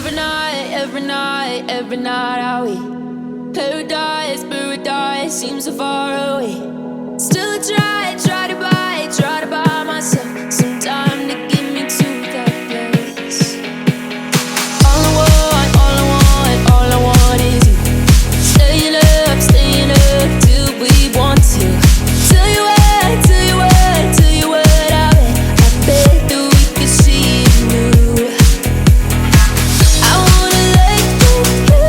every night, every night are we paradise, paradise seems so far away. Still try to buy myself some time to get me to that place. All I want, all I want, all I want is you. Staying up till we want to. Tell you what, tell you what, tell you what, I bet that we could see it new. I wanna let you go,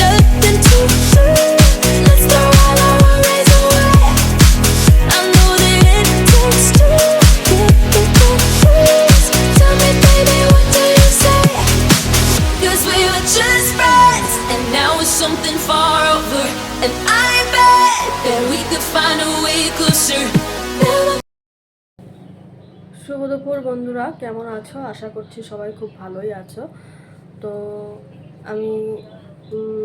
nothing to lose. Let's throw all our worries away. I know that it takes two to get the breeze. Tell me, baby, what do you say? 'Cause we were just friends, and now it's something far over. And I bet that we could find a way closer. শুভ দুপুর বন্ধুরা, কেমন আছো? আশা করছি সবাই খুব ভালোই আছো। তো আমি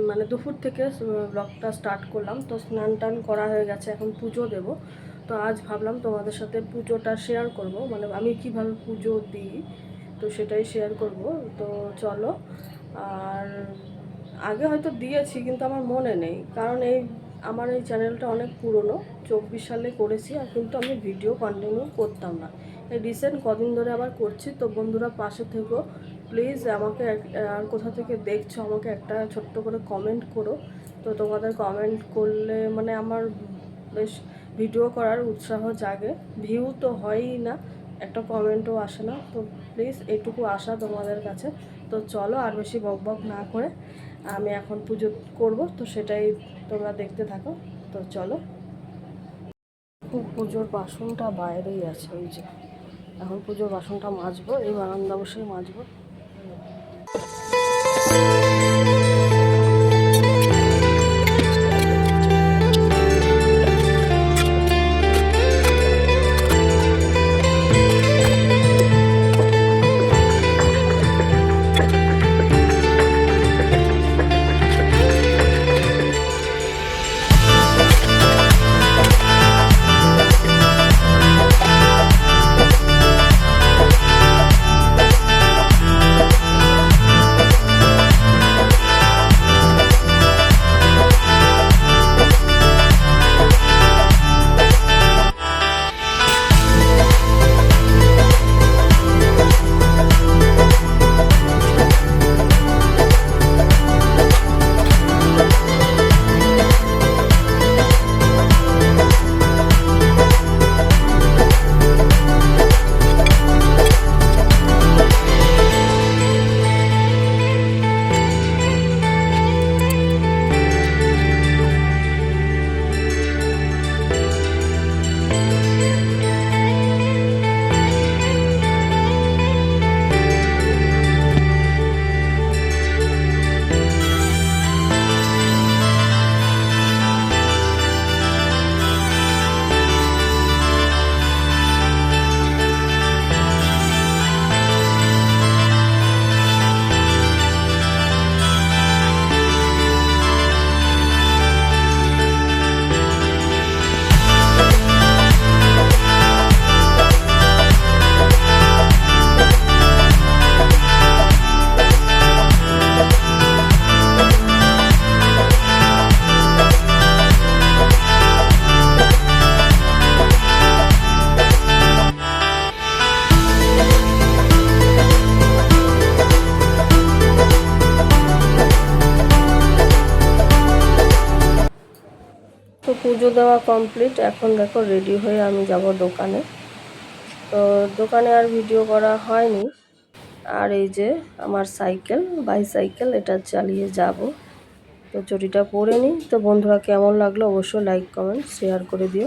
মানে দুপুর থেকে ব্লগটা স্টার্ট করলাম। তো স্নান টান করা হয়ে গেছে, এখন পুজো দেব। তো আজ ভাবলাম তোমাদের সাথে পুজোটা শেয়ার করব, মানে আমি কিভাবে পুজো দিই তো সেটাই শেয়ার করব। তো চলো। আর আগে হয়তো দিয়েছি কিন্তু আমার মনে নেই, কারণ আমার এই চ্যানেলটা অনেক পুরনো, 24 সালে করেছি, আর কিন্তু আমি ভিডিও কন্টিনিউ করতাম না। এই রিসেন্ট কদিন ধরে আবার করছি। তো বন্ধুরা পাশে থেকো প্লিজ। আমাকে আর কোথা থেকে দেখছো আমাকে একটা ছোট্ট করে কমেন্ট করো। তো তোমাদের কমেন্ট করলে মানে আমার বেশ ভিডিও করার উৎসাহ জাগে। ভিউ তো হয়ই না, একটা কমেন্টও আসে না। তো প্লিজ এটুকু আশা তোমাদের কাছে। তো চলো, আর বেশি বকবক না করে আমি এখন পুজো করব, তো সেটাই তোমরা দেখতে থাকো। তো চলো। পুজোর বাসনটা বাইরেই আছে, ওই যে এখন পুজোর বাসনটা মাজবো, এই বারান্দা বসেই মাজবো। তো পুজো দেওয়া কমপ্লিট, এখন দেখো রেডি হয়ে আমি যাব দোকানে। তো দোকানে আর ভিডিও করা হয়নি। আর এই যে আমার সাইকেল, বাইসাইকেল, এটা চালিয়ে যাব। তো চটিটা পরে নিই। তো বন্ধুরা কেমন লাগলো অবশ্যই লাইক কমেন্ট শেয়ার করে দিও।